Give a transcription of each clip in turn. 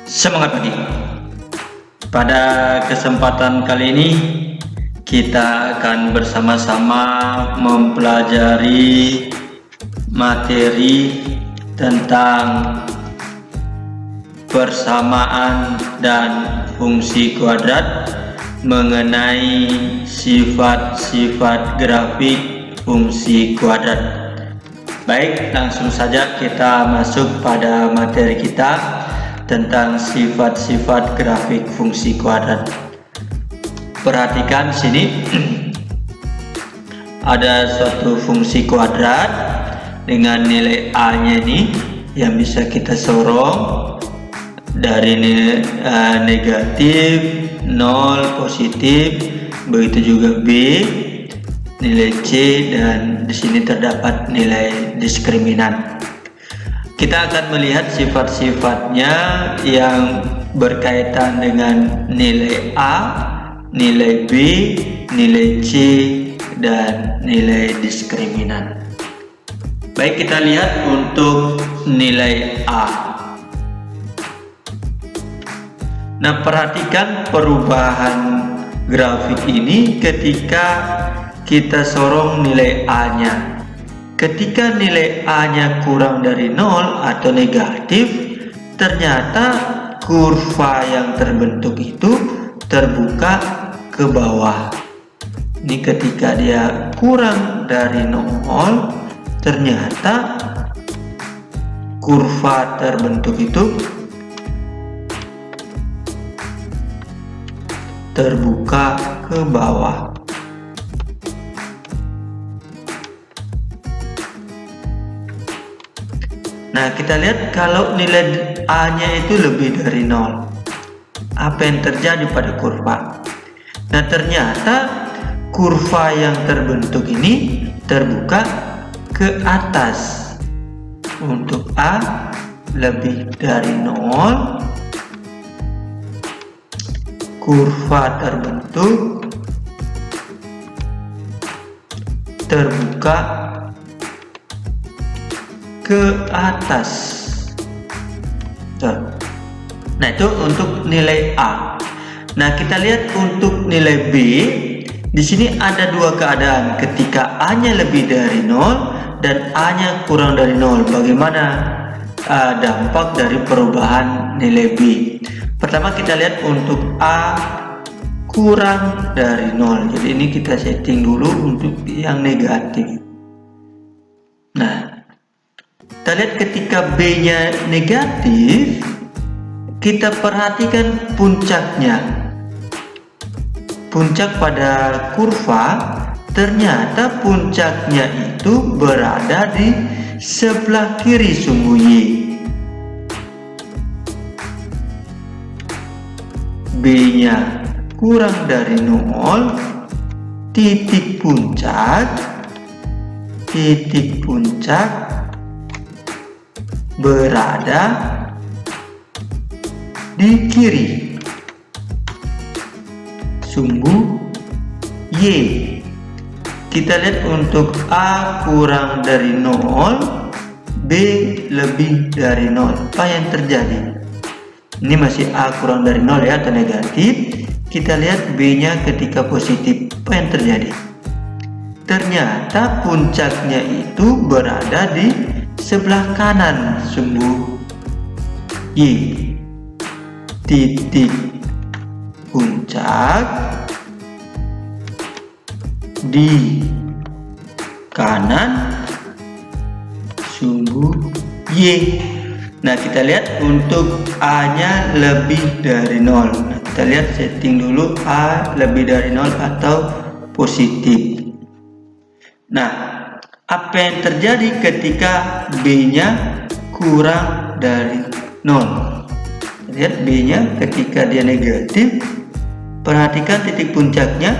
Semangat pagi. Pada kesempatan kali ini kita akan bersama-sama mempelajari materi tentang persamaan dan fungsi kuadrat mengenai sifat-sifat grafik fungsi kuadrat. Baik, langsung saja kita masuk pada materi kita tentang sifat-sifat grafik fungsi kuadrat. Perhatikan sini ada suatu fungsi kuadrat dengan nilai A-nya ini yang bisa kita sorong dari nilai negatif, 0, positif, begitu juga B, nilai C, dan di sini terdapat nilai diskriminan. Kita akan melihat sifat-sifatnya yang berkaitan dengan nilai A, nilai B, nilai C, dan nilai diskriminan. Baik, kita lihat untuk nilai A. Nah, perhatikan perubahan grafik ini ketika kita sorong nilai A-nya. Ketika nilai A-nya kurang dari 0 atau negatif, ternyata kurva yang terbentuk itu terbuka ke bawah. Ini ketika dia kurang dari 0, ternyata kurva terbentuk itu terbuka ke bawah. Nah, kita lihat kalau nilai A-nya itu lebih dari 0. Apa yang terjadi pada kurva? Nah, ternyata kurva yang terbentuk ini terbuka ke atas. Untuk A lebih dari 0, kurva terbentuk terbuka ke atas. Nah, itu untuk nilai A. Nah, kita lihat untuk nilai B. Di sini ada dua keadaan, ketika A-nya lebih dari 0 dan A-nya kurang dari 0. Bagaimana dampak dari perubahan nilai B? Pertama, kita lihat untuk A kurang dari 0. Jadi ini kita setting dulu untuk yang negatif. Nah, kita lihat ketika B-nya negatif, kita perhatikan puncaknya. Puncak pada kurva, ternyata puncaknya itu berada di sebelah kiri sumbu Y. B-nya kurang dari 0, titik puncak berada di kiri sumbu Y. Kita lihat untuk A kurang dari 0, B lebih dari 0. Apa yang terjadi? Ini masih A kurang dari 0 ya, atau negatif. Kita lihat B-nya ketika positif. Apa yang terjadi? Ternyata puncaknya itu berada di sebelah kanan sumbu Y. Titik puncak di kanan sumbu Y. Nah, kita lihat untuk A-nya lebih dari 0. Nah, kita lihat setting dulu A lebih dari 0 atau positif. Nah, apa yang terjadi ketika B-nya kurang dari 0? Lihat B-nya ketika dia negatif, perhatikan titik puncaknya.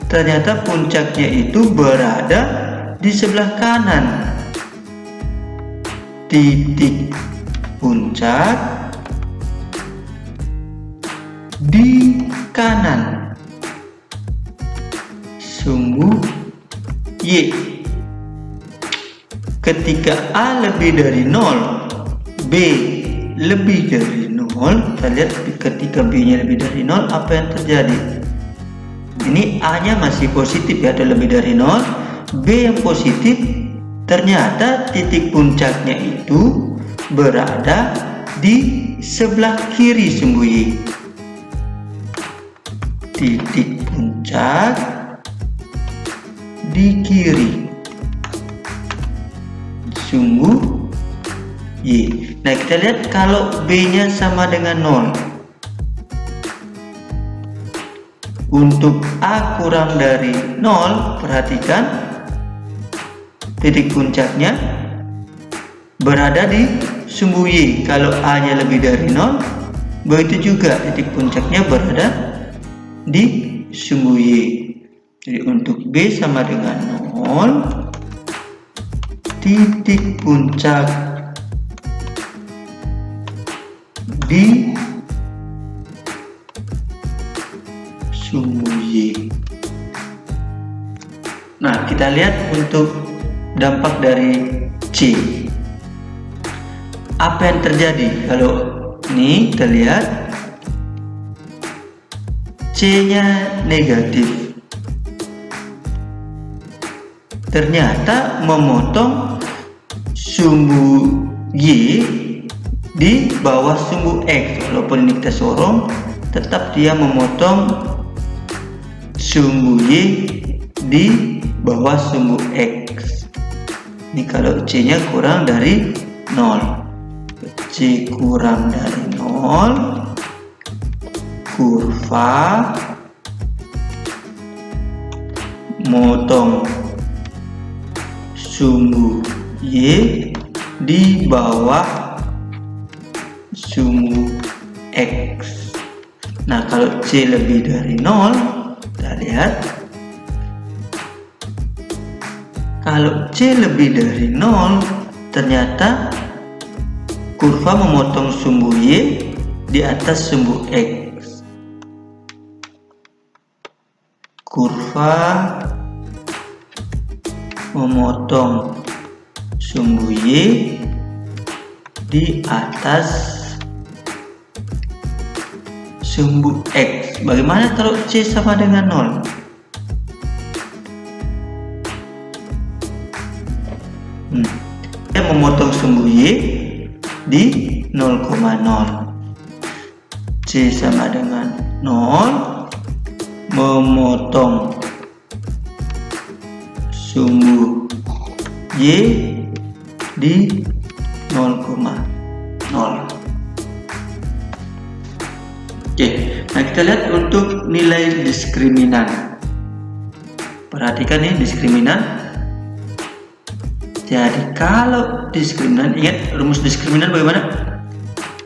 Ternyata puncaknya itu berada di sebelah kanan. Titik puncak di kanan sumbu Y. Ketika A lebih dari 0, B lebih dari 0, 0, kita lihat ketika B-nya lebih dari 0, apa yang terjadi? Ini A-nya masih positif ya, atau lebih dari 0. B yang positif, ternyata titik puncaknya itu berada di sebelah kiri sumbu Y. Titik puncak di kiri sumbu Y. Nah, kita lihat kalau B-nya sama dengan 0. Untuk A kurang dari 0, perhatikan titik puncaknya berada di sumbu Y. Kalau A-nya lebih dari 0, begitu juga titik puncaknya berada di sumbu Y. Jadi untuk B sama dengan 0, titik puncak di sumbu Y. Nah, kita lihat untuk dampak dari C. Apa yang terjadi kalau ini kita lihat C-nya negatif, ternyata memotong sumbu Y di bawah sumbu X. Walaupun ini kita sorong, tetap dia memotong sumbu Y di bawah sumbu X. Ini kalau C-nya kurang dari 0. C kurang dari 0, kurva motong sumbu Y di bawah sumbu X. Nah, kalau C lebih dari 0, kita lihat kalau C lebih dari 0, ternyata kurva memotong sumbu Y di atas sumbu X. Kurva memotong sumbu Y di atas sumbu X. Bagaimana kalau C sama dengan 0? Dia memotong sumbu Y di 0,0. C sama dengan 0, memotong sumbu Y di 0,0. Oke, nah kita lihat untuk nilai diskriminan. Perhatikan nih diskriminan. Jadi kalau diskriminan, ingat rumus diskriminan bagaimana?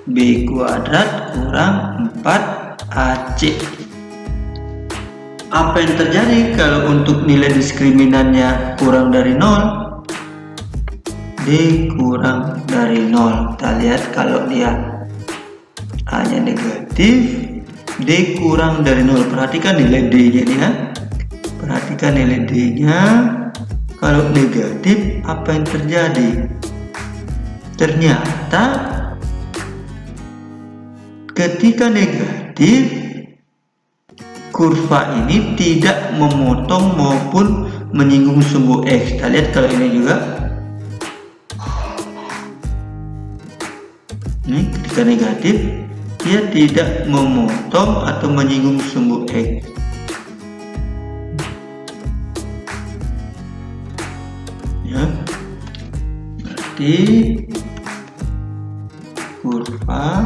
B kuadrat kurang 4AC. Apa yang terjadi kalau untuk nilai diskriminannya kurang dari 0? D kurang dari 0. Kita lihat kalau dia A-nya negatif, D kurang dari 0. Perhatikan nilai D-nya ya. Perhatikan nilai D-nya. Kalau negatif, apa yang terjadi? Ternyata ketika negatif, kurva ini tidak memotong maupun menyinggung sumbu X. Kita lihat kalau ini juga. Ini ketika negatif, dia tidak memotong atau menyinggung sumbu X. Ya, berarti kurva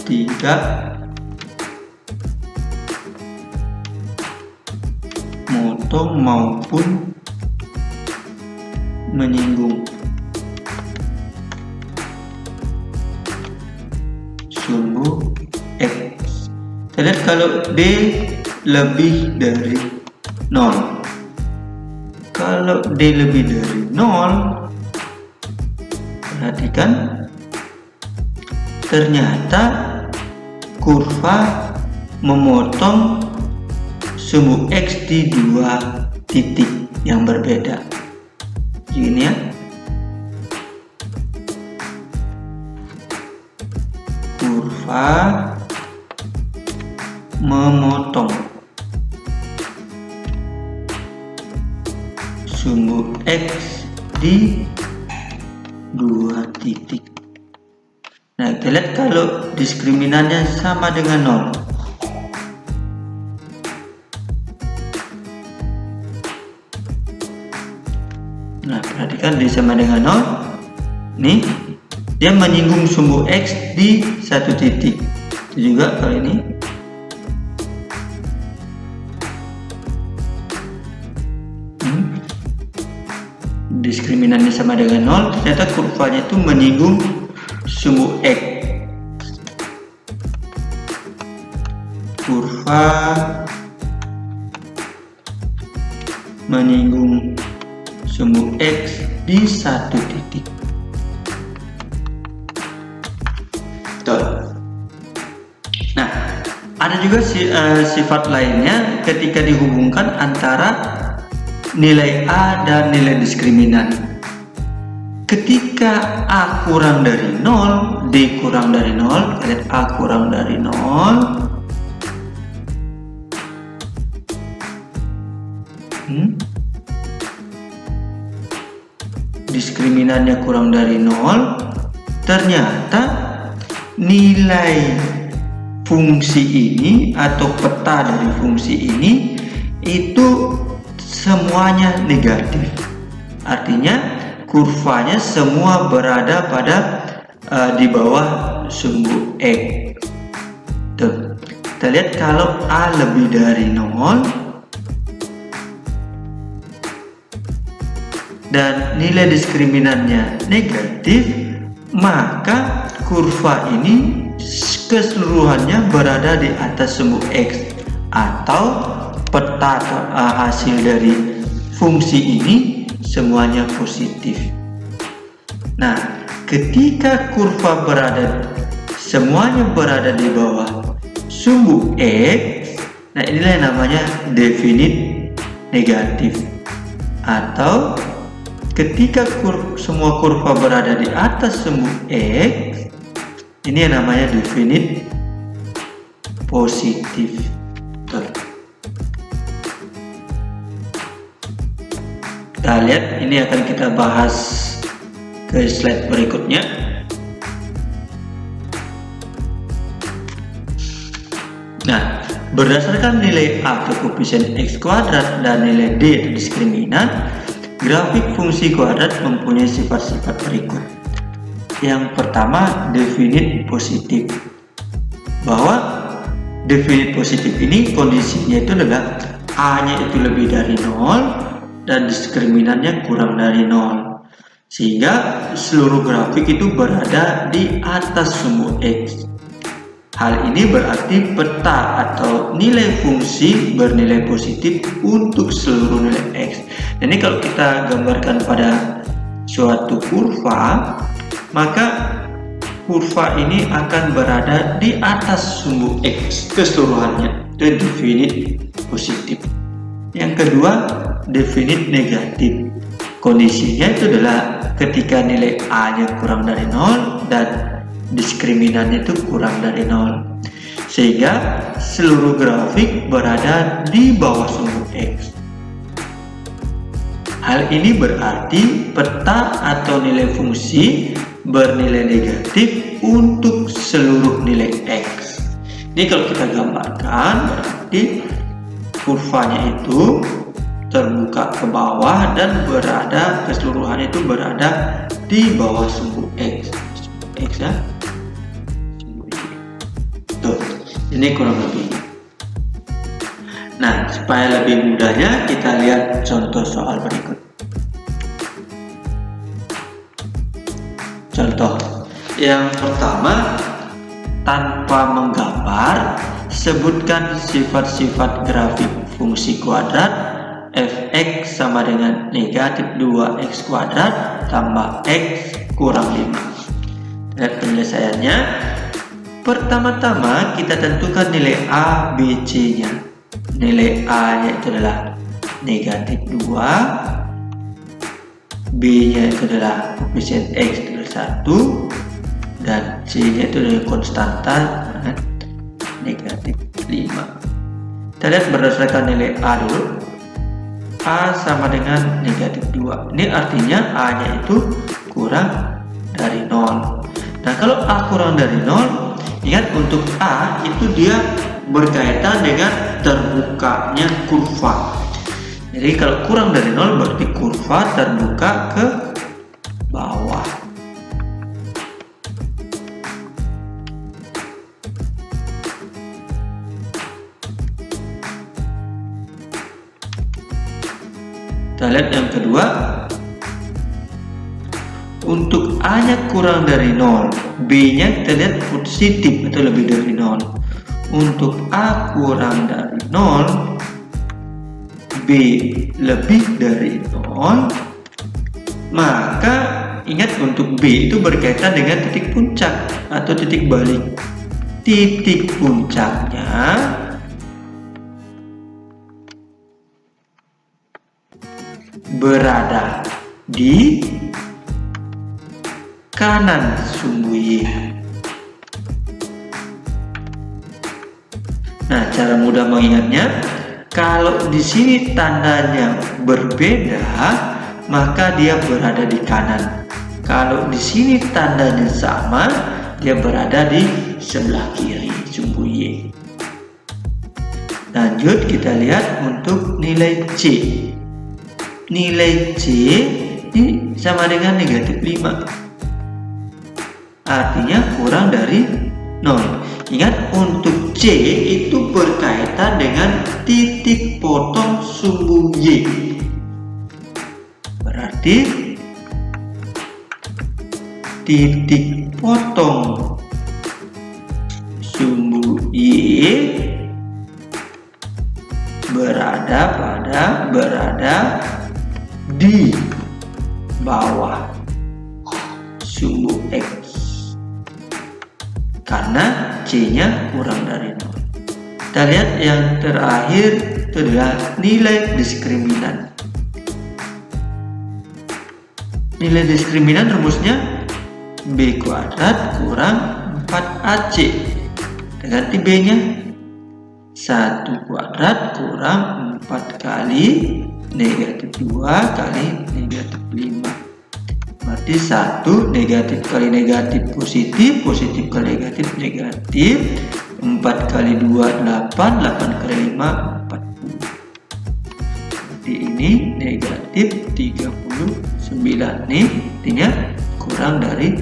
tidak memotong maupun menyinggung sumbu X. Kita lihat kalau D lebih dari 0. Kalau D lebih dari 0, perhatikan, ternyata kurva memotong sumbu X di dua titik yang berbeda. Gini ya. kurva memotong sumbu X di 2 titik. Nah, kita lihat kalau diskriminannya sama dengan 0. Nah, perhatikan dia sama dengan 0. Nih, dia menyinggung sumbu X di 1 titik. Itu juga kali ini. Diskriminannya sama dengan 0, ternyata kurvanya itu menyinggung sumbu X. Kurva menyinggung sumbu X di 1 titik. Betul. Nah, ada juga sifat lainnya ketika dihubungkan antara nilai A dan nilai diskriminan. Ketika A kurang dari 0, D kurang dari 0, kita lihat A kurang dari 0, diskriminannya kurang dari 0, ternyata nilai fungsi ini atau peta dari fungsi ini itu semuanya negatif. Artinya kurvanya semua berada pada di bawah sumbu X. Tuh. Kita lihat kalau A lebih dari 0 dan nilai diskriminannya negatif, maka kurva ini keseluruhannya berada di atas sumbu X, atau peta hasil dari fungsi ini semuanya positif. Nah, ketika kurva semuanya berada di bawah sumbu X, nah inilah yang namanya definite negatif. Atau ketika semua kurva berada di atas sumbu X, ini yang namanya definite positif. Kita lihat, ini akan kita bahas ke slide berikutnya. Nah, berdasarkan nilai A ke koefisien X kuadrat dan nilai D diskriminan, grafik fungsi kuadrat mempunyai sifat-sifat berikut. Yang pertama, definite positif. Bahwa definite positif ini kondisinya itu adalah A-nya itu lebih dari 0 dan diskriminannya kurang dari 0, sehingga seluruh grafik itu berada di atas sumbu X. Hal ini berarti peta atau nilai fungsi bernilai positif untuk seluruh nilai X. Ini kalau kita gambarkan pada suatu kurva, maka kurva ini akan berada di atas sumbu X keseluruhannya. Itu definite positif. Yang kedua, definite negatif. Kondisinya itu adalah ketika nilai A-nya kurang dari 0 dan diskriminannya itu kurang dari 0, sehingga seluruh grafik berada di bawah sumbu X. Hal ini berarti peta atau nilai fungsi bernilai negatif untuk seluruh nilai X. Ini kalau kita gambarkan, berarti kurvanya itu terbuka ke bawah dan berada keseluruhannya itu berada di bawah sumbu X. X ya. Tuh, ini kurang lebih. Nah, supaya lebih mudahnya kita lihat contoh soal berikut. Contoh yang pertama, tanpa menggambar, sebutkan sifat-sifat grafik fungsi kuadrat f(x) sama dengan negatif 2x kuadrat tambah x kurang 5. Lihat penyelesaiannya. Pertama-tama kita tentukan nilai A, B, C nya. Nilai A nya itu adalah negatif 2, B nya itu adalah koefisien X adalah 1, dan C-nya itu dari konstanta negatif 5. Kita lihat berdasarkan nilai A dulu. A sama dengan negatif 2. Ini artinya A-nya itu kurang dari 0. Nah, kalau A kurang dari 0, ingat untuk A itu dia berkaitan dengan terbukanya kurva. Jadi kalau kurang dari 0 berarti kurva terbuka ke bawah. Kita lihat yang kedua. Untuk A-nya kurang dari 0, B-nya kita lihat positif atau lebih dari 0. Untuk A kurang dari 0, B lebih dari 0, maka ingat untuk B itu berkaitan dengan titik puncak atau titik balik. Titik puncaknya berada di kanan sumbu Y. Nah, cara mudah mengingatnya, kalau di sini tandanya berbeda, maka dia berada di kanan. Kalau di sini tandanya sama, dia berada di sebelah kiri sumbu Y. Lanjut kita lihat untuk nilai C. Nilai C ini sama dengan negatif 5. Artinya kurang dari 0. Ingat untuk C itu berkaitan dengan titik potong sumbu Y. Berarti titik potong sumbu Y berada di bawah sumbu X. Karena C-nya kurang dari 0. Kita lihat yang terakhir itu adalah nilai diskriminan. Nilai diskriminan rumusnya B kuadrat kurang 4AC. Kita ganti B-nya 1 kuadrat kurang 4 kali negatif 2 kali negatif 5. Berarti 1 negatif kali negatif positif, positif kali negatif negatif, 4 kali 2 8, 8 kali 5 40. Berarti ini negatif 39. Nih artinya kurang dari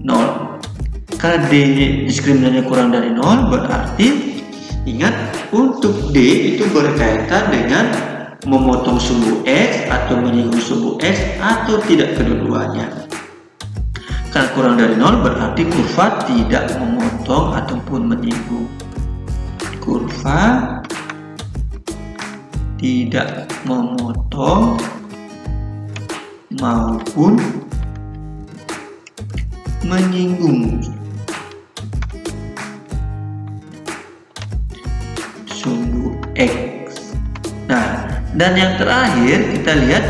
0. Karena D diskriminannya kurang dari 0, berarti ingat untuk D itu berkaitan dengan memotong sumbu X atau menyinggung sumbu X atau tidak kedua-duanya. Karena kurang dari 0 berarti kurva tidak memotong ataupun menyinggung. Kurva tidak memotong maupun menyinggung sumbu X. Nah, dan yang terakhir kita lihat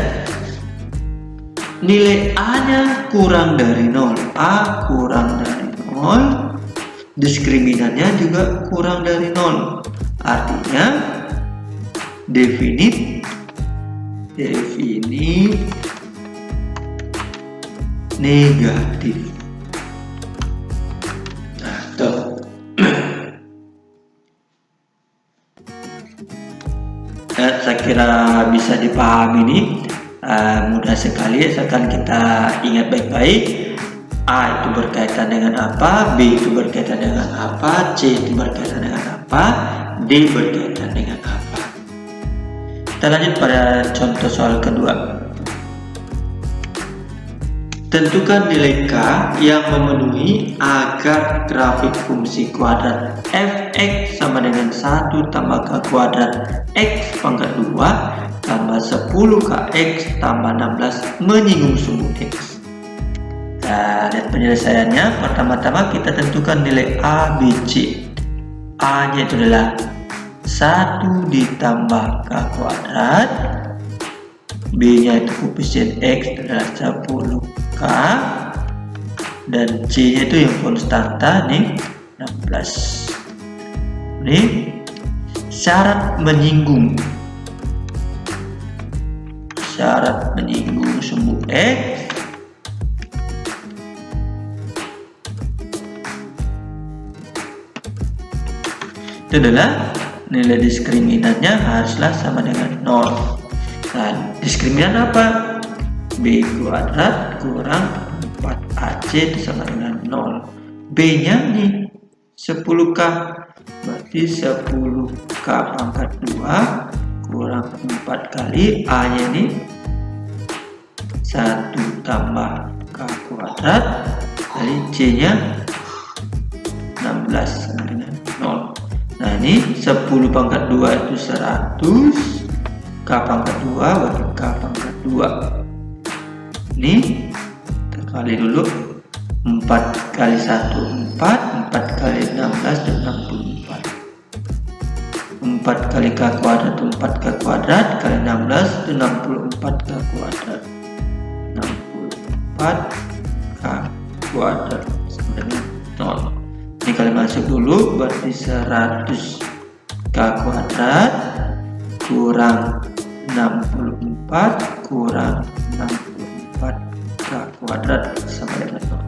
nilai A-nya kurang dari 0. A kurang dari 0, diskriminannya juga kurang dari 0. Artinya definit negatif. Nah, tuh. Saya kira bisa dipahami ini, mudah sekali asalkan kita ingat baik-baik. A itu berkaitan dengan apa, B itu berkaitan dengan apa, C itu berkaitan dengan apa, D berkaitan dengan apa. Kita lanjut pada contoh soal kedua. Tentukan nilai K yang memenuhi agar grafik fungsi kuadrat f(x) sama dengan 1 tambah K kuadrat X pangkat 2 tambah 10Kx tambah 16 menyinggung sumbu X. Nah, lihat penyelesaiannya. Pertama-tama kita tentukan nilai A, B, C. A nya itu adalah 1 ditambah K kuadrat, B nya itu koefisien X adalah 10K, dan C-nya itu yang konstanta nih 16. Ini syarat menyinggung. Syarat menyinggung sumbu X itu adalah nilai diskriminannya haruslah sama dengan 0. Nah, diskriminan apa? B kuadrat kurang 4AC itu sama dengan 0. B-nya nih 10K, berarti 10K pangkat 2 kurang 4 kali A-nya ini 1 tambah K kuadrat kali C-nya 16 sama dengan 0. Nah, ini 10 pangkat 2 itu 100, K pangkat 2 berarti K pangkat 2. Ini terkali dulu, 4 kali 1 4, 4 kali 16 itu 64. 4 kali K kuadrat itu 4K kuadrat kali 16 itu 64K kuadrat. 64K kuadrat sama dengan 0. Ini kali masuk dulu, berarti 100K kuadrat kurang 64 kurang 64K kuadrat sama dengan 0.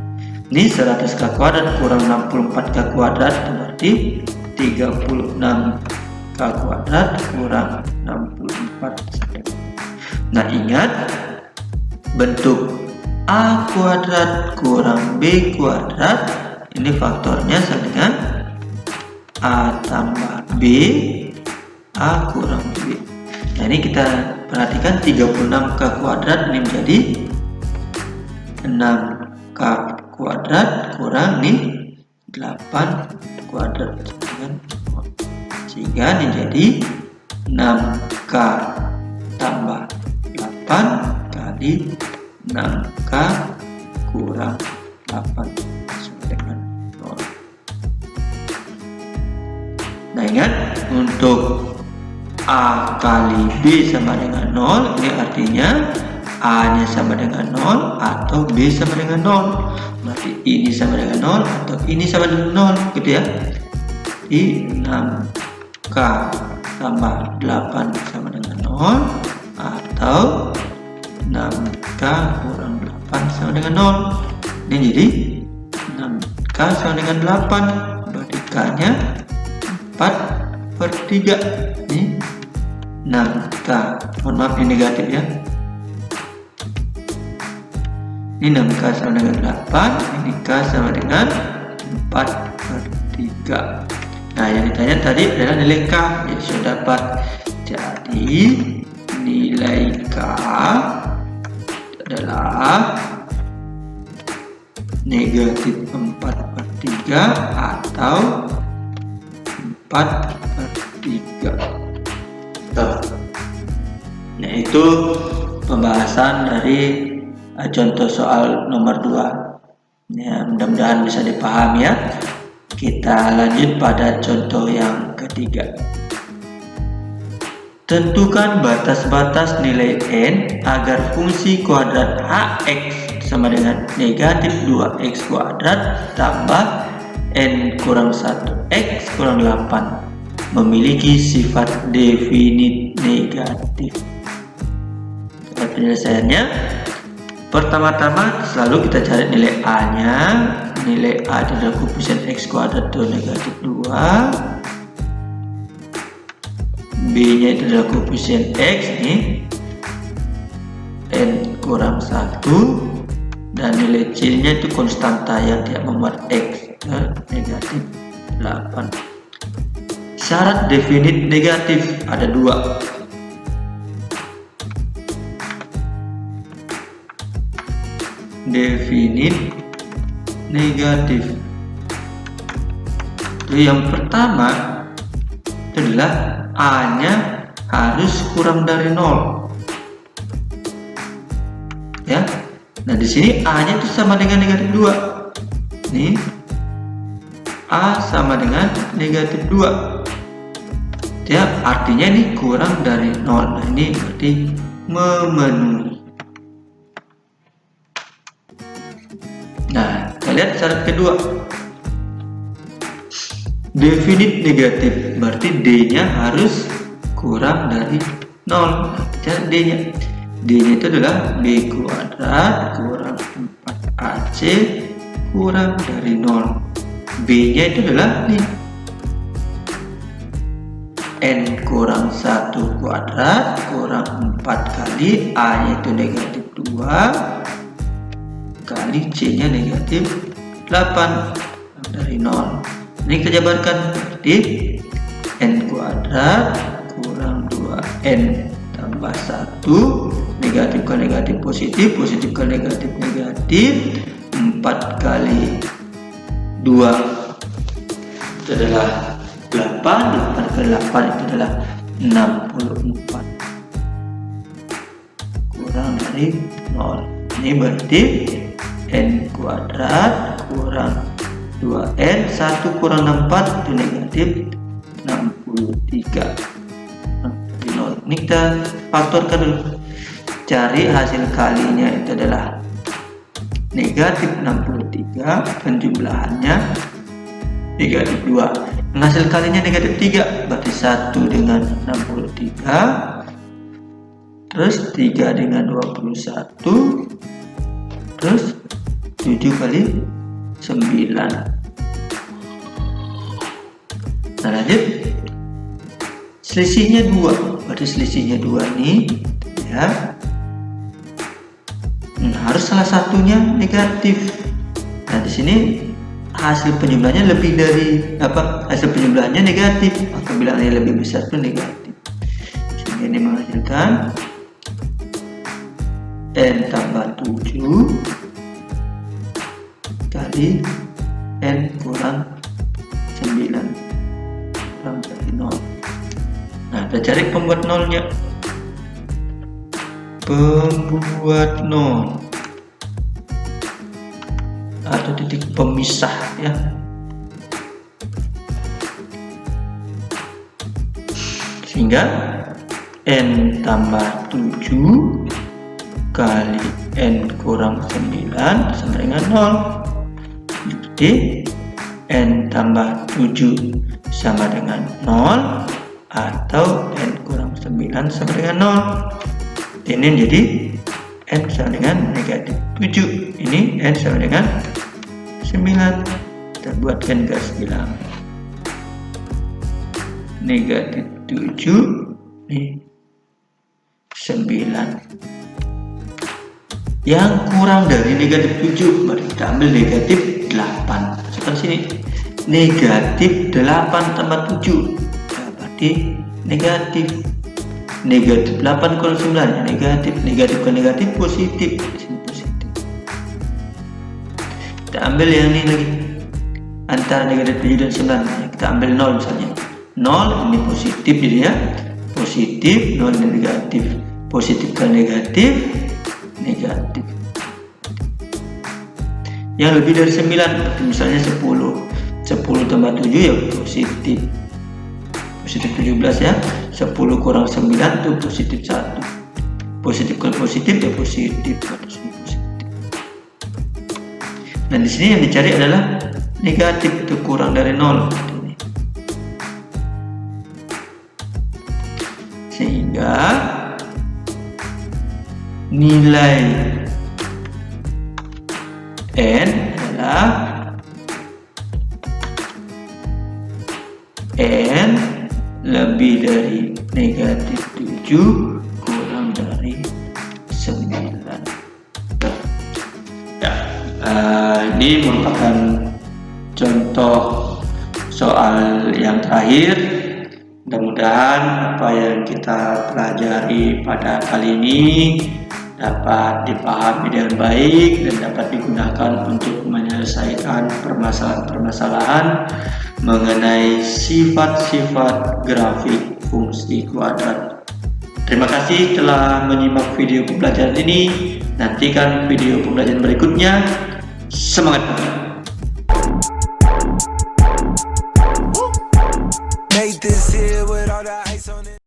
Ini 100K kuadrat kurang 64K kuadrat itu berarti 36K kuadrat kurang 64 sama dengan 0. Nah, ingat bentuk A kuadrat kurang B kuadrat ini faktornya sama dengan A tambah B, A kurang B. Nah, ini kita perhatikan 36K kuadrat ini menjadi 6K kuadrat kurang nih 8 kuadrat dengan 0. Sehingga ini jadi 6K tambah 8 kali 6K kurang 8 sama dengan 0. Nah, ingat untuk A kali B sama dengan 0, ini artinya A nya sama dengan 0 atau B sama dengan 0. Berarti ini sama dengan 0 atau ini sama dengan 0 gitu ya. Di 6K tambah 8 sama dengan 0 atau 6K kurang 8 sama dengan 0. Ini jadi 6K sama dengan 8, berarti K nya 4/3. Ini 6K, mohon maaf ini negatif ya. Ini 6K sama dengan 8, ini K sama dengan 4/3. Nah, yang ditanya tadi adalah nilai K, ya sudah dapat. Jadi nilai K adalah negatif 4/3 atau 4/3. Nah, itu pembahasan dari contoh soal nomor 2. Ya, mudah-mudahan bisa dipahami ya. Kita lanjut pada contoh yang ketiga. Tentukan batas-batas nilai n agar fungsi kuadrat hx sama dengan negatif 2x kuadrat tambah n kurang 1x kurang 8 memiliki sifat definit negatif. Penyelesaiannya, pertama-tama selalu kita cari nilai A nya. Nilai A adalah koefisien x kuadrat itu negatif 2, B nya itu adalah koefisien x nih n kurang 1, dan nilai C nya itu konstanta yang tidak memuat x negatif 8. Syarat definit negatif ada 2. Definit negatif itu yang pertama adalah A nya harus kurang dari 0 ya. Nah, di sini A nya itu sama dengan negatif 2. Nih A sama dengan negatif 2 ya, artinya ini kurang dari 0. Nah, ini berarti memenuhi. Nah, kita lihat syarat kedua, definite negatif, berarti D-nya harus kurang dari 0. Cari D-nya. D-nya itu adalah B kuadrat kurang 4AC kurang dari 0. B-nya itu adalah nih, N kurang 1 kuadrat kurang 4 kali A-nya itu negatif 2 kali C-nya negatif 8 dari 0. Ini kita jabarkan, berarti N kuadrat kurang 2N tambah 1, negatif ke negatif positif, positif ke negatif negatif, 4 kali 2 itu adalah 8, 8 kali 8 itu adalah 64 kurang dari 0. Ini berarti N kuadrat kurang 2N 1 kurang 64 itu negatif 63 dari 0. Ini kita faktorkan dulu, cari hasil kalinya itu adalah negatif 63, penjumlahannya negatif 2. Hasil kalinya negatif 3, berarti 1 dengan 63, terus 3 dengan 21, terus 7 kali 9. Nah lanjut, selisihnya 2, berarti selisihnya 2 nih ya. Harus salah satunya negatif. Nah di sini hasil penjumlahnya lebih dari apa? Hasil penjumlahnya negatif, maka bilangannya lebih besar itu negatif. Sehingga ini menghasilkan N tambah 7 kali N kurang 9 kurang dari 0. Nah kita cari pembuat nolnya. Pembuat nol atau titik pemisah ya. Sehingga N tambah 7 kali N kurang 9 sama dengan 0. Jadi N tambah 7 sama dengan 0 atau N kurang 9 sama dengan 0. Ini menjadi N sama dengan negatif 7. Ini N sama dengan 9. Kita buatkan garis bilang. Negatif 7 ini 9. Yang kurang dari negatif 7, mari kita ambil negatif 8. Masukkan sini. Negatif 8 tambah 7. Ya, berarti negatif. Negatif 8 kurang 9 negatif, negatif ke negatif positif, sini positif. Kita ambil yang ini lagi, antara negatif 7 dan 9 kita ambil 0 misalnya. 0 ini positif jadi ya, positif, 0 dan negatif, positif ke negatif, negatif. Yang lebih dari 9 misalnya 10 tambah 7 ya positif, positif 17 ya. 10 kurang 9 itu positif 1. Positif ke positif ya positif. Nah di sini yang dicari adalah negatif, itu kurang dari 0. Sehingga nilai N adalah N lebih dari negatif 7 kurang dari 9 ya. Ini merupakan contoh soal yang terakhir. Mudah-mudahan apa yang kita pelajari pada kali ini dapat dipahami dengan baik dan dapat digunakan untuk menyelesaikan permasalahan-permasalahan mengenai sifat-sifat grafik fungsi kuadrat. Terima kasih telah menyimak video pembelajaran ini. Nantikan video pembelajaran berikutnya. Semangat pagi.